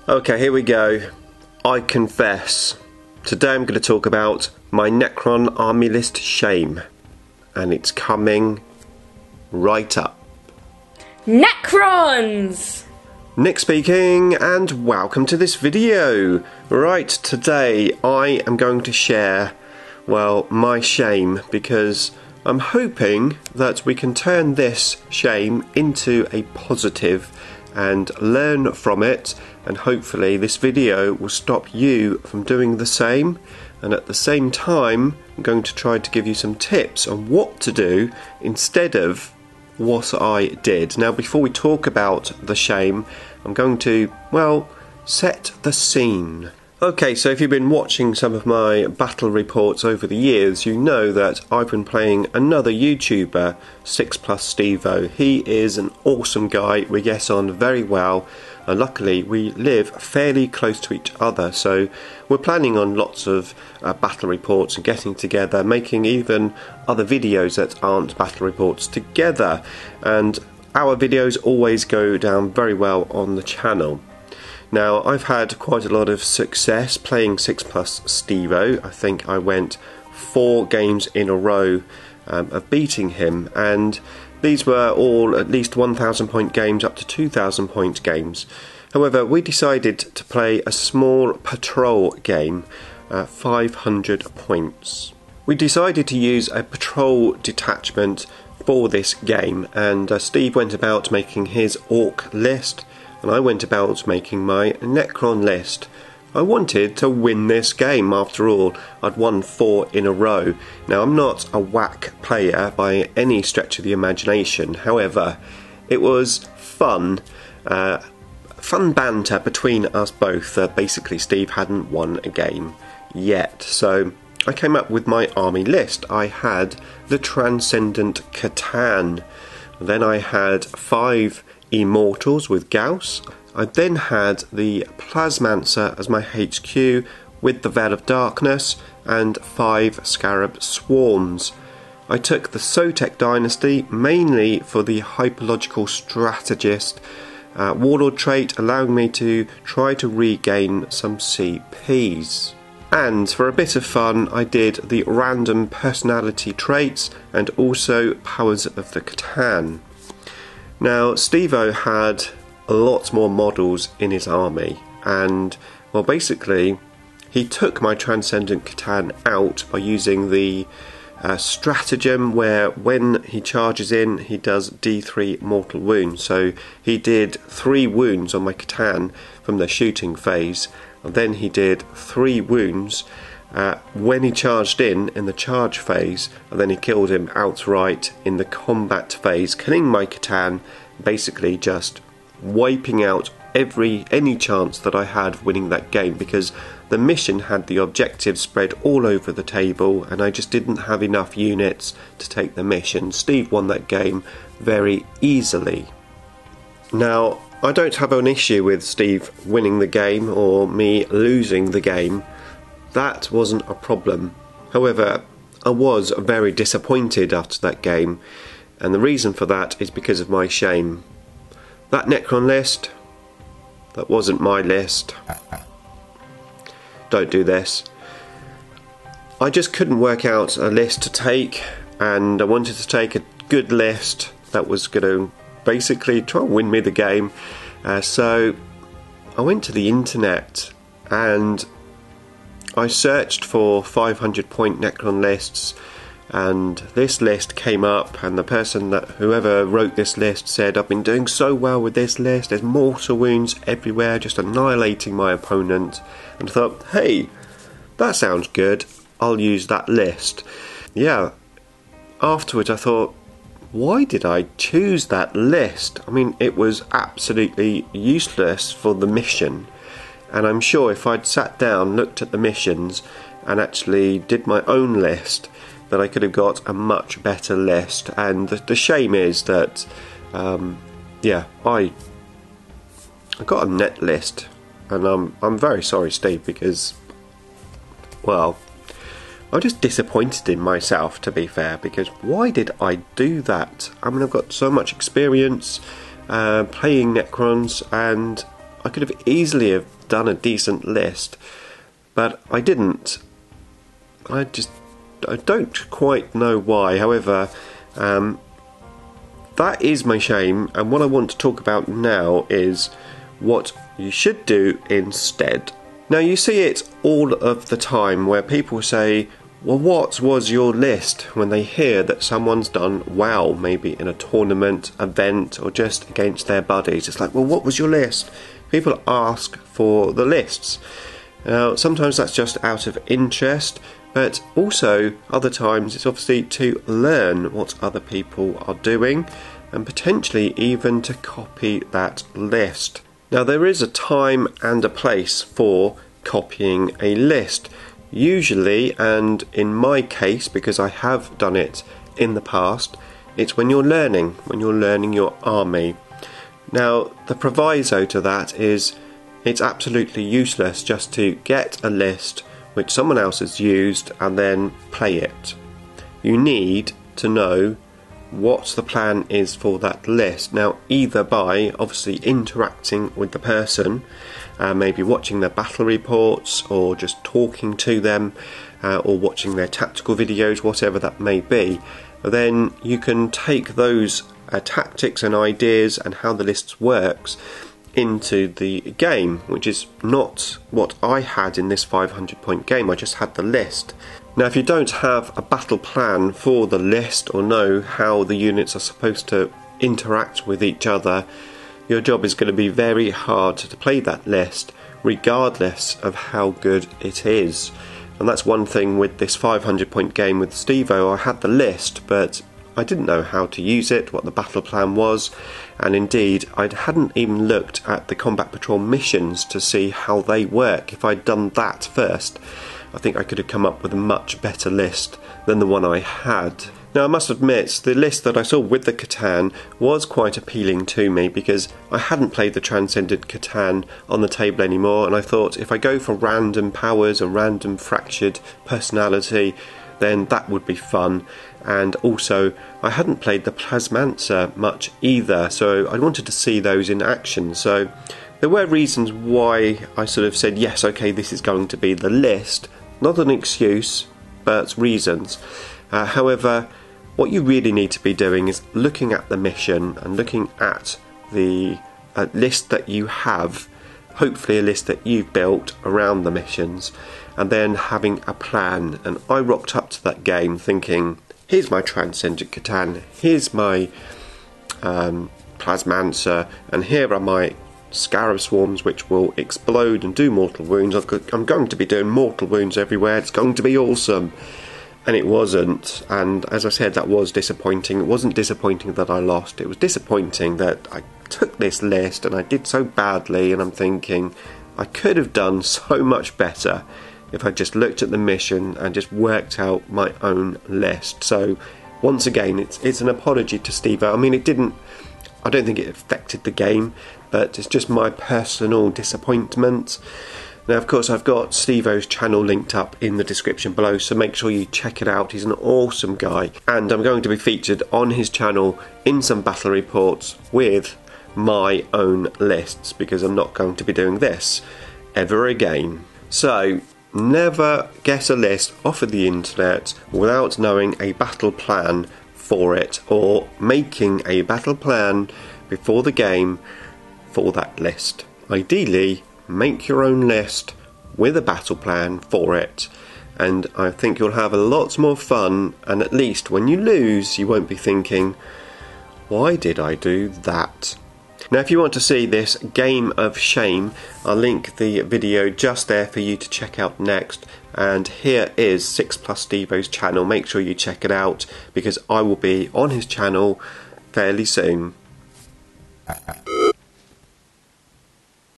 Okay, here we go. I confess. Today I'm going to talk about my Necron army list shame. And it's coming right up. Necrons! Nick speaking, and welcome to this video. Right, today I am going to share, well, my shame, because I'm hoping that we can turn this shame into a positive and learn from it, and hopefully this video will stop you from doing the same. And at the same time, I'm going to try to give you some tips on what to do instead of what I did. Now, before we talk about the shame, I'm going to, well, set the scene. Okay, so if you've been watching some of my battle reports over the years, you know that I've been playing another YouTuber, 6+Stevo. He is an awesome guy, we get on very well, and luckily we live fairly close to each other, so we're planning on lots of battle reports and getting together, making even other videos that aren't battle reports together, and our videos always go down very well on the channel. Now, I've had quite a lot of success playing 6+Stevo. I think I went 4 games in a row of beating him, and these were all at least 1,000 point games up to 2,000 point games. However, we decided to play a small patrol game, 500 points. We decided to use a patrol detachment for this game, and Steve went about making his orc list, and I went about making my Necron list. I wanted to win this game. After all, I'd won 4 in a row. Now, I'm not a whack player by any stretch of the imagination. However, it was fun. Fun banter between us both. Basically, Steve hadn't won a game yet. So I came up with my army list. I had the Transcendent Catan. Then I had 5 Immortals with Gauss. I then had the Plasmancer as my HQ with the Veil of Darkness and 5 Scarab Swarms. I took the Sotek Dynasty mainly for the Hyperlogical Strategist Warlord trait, allowing me to try to regain some CPs. And for a bit of fun, I did the Random Personality traits and also Powers of the Catan. Now, Stevo had a lot more models in his army, and, well, basically, he took my Transcendent Catan out by using the stratagem where when he charges in, he does D3 mortal wounds. So he did 3 wounds on my Catan from the shooting phase, and then he did 3 wounds when he charged in the charge phase, and then he killed him outright in the combat phase, killing my Catan, basically just wiping out any chance that I had of winning that game, because the mission had the objectives spread all over the table and I just didn't have enough units to take the mission. Steve won that game very easily. Now, I don't have an issue with Steve winning the game or me losing the game. That wasn't a problem. However, I was very disappointed after that game, and the reason for that is because of my shame. That Necron list, that wasn't my list. Don't do this. I just couldn't work out a list to take, and I wanted to take a good list that was going to basically try and win me the game. So I went to the internet and I searched for 500 point Necron lists, and this list came up, and whoever wrote this list said, I've been doing so well with this list, there's mortal wounds everywhere, just annihilating my opponent. And I thought, hey, that sounds good, I'll use that list. Yeah, afterwards I thought, why did I choose that list? I mean, it was absolutely useless for the mission, and I'm sure if I'd sat down, looked at the missions and actually did my own list, that I could have got a much better list. And the shame is that yeah, I got a net list, and I'm very sorry, Steve, because, well, I'm just disappointed in myself, to be fair, because why did I do that? I mean, I've got so much experience playing Necrons, and I could have easily have done a decent list, but I didn't. I don't quite know why. However, that is my shame, and what I want to talk about now is what you should do instead. Now, you see it all of the time where people say, well, what was your list, when they hear that someone's done well, maybe in a tournament, event, or just against their buddies. It's like, well, what was your list? People ask for the lists. Now, sometimes that's just out of interest, but also other times it's obviously to learn what other people are doing and potentially even to copy that list. Now, there is a time and a place for copying a list. Usually, and in my case, because I have done it in the past, it's when you're learning your army. Now, the proviso to that is it's absolutely useless just to get a list which someone else has used and then play it. You need to know what the plan is for that list. Now, either by obviously interacting with the person, maybe watching their battle reports or just talking to them, or watching their tactical videos, whatever that may be, then you can take those tactics and ideas and how the list works into the game, which is not what I had in this 500-point game. I just had the list. Now, if you don't have a battle plan for the list or know how the units are supposed to interact with each other, your job is going to be very hard to play that list regardless of how good it is. And that's one thing with this 500-point game with Stevo. I had the list, but I didn't know how to use it, what the battle plan was, and indeed I hadn't even looked at the combat patrol missions to see how they work. If I'd done that first, I think I could have come up with a much better list than the one I had. Now, I must admit, the list that I saw with the Catan was quite appealing to me because I hadn't played the Transcendent Catan on the table anymore, and I thought if I go for random powers and random fractured personality, then that would be fun. And also, I hadn't played the Plasmancer much either, so I wanted to see those in action. So there were reasons why I sort of said, yes, okay, this is going to be the list. Not an excuse, but reasons. However, what you really need to be doing is looking at the mission and looking at the list that you have, hopefully a list that you've built around the missions, and then having a plan. And I rocked up to that game thinking, here's my Transcendent Catan, here's my Plasmancer, and here are my Scarab Swarms which will explode and do mortal wounds. I'm going to be doing mortal wounds everywhere, it's going to be awesome. And it wasn't, and as I said, that was disappointing. It wasn't disappointing that I lost, it was disappointing that I took this list and I did so badly, and I'm thinking I could have done so much better if I just looked at the mission and just worked out my own list. So once again, it's an apology to Steve. I mean, I don't think it affected the game, but it's just my personal disappointment. Now, of course, I've got Stevo's channel linked up in the description below, so make sure you check it out. He's an awesome guy, and I'm going to be featured on his channel in some battle reports with my own lists, because I'm not going to be doing this ever again. So never get a list off of the internet without knowing a battle plan for it, or making a battle plan before the game for that list. Ideally, make your own list with a battle plan for it, and I think you'll have a lot more fun, and at least when you lose you won't be thinking, why did I do that? Now, if you want to see this game of shame, I'll link the video just there for you to check out next. And here is 6 Plus Stevo's channel. Make sure you check it out, because I will be on his channel fairly soon.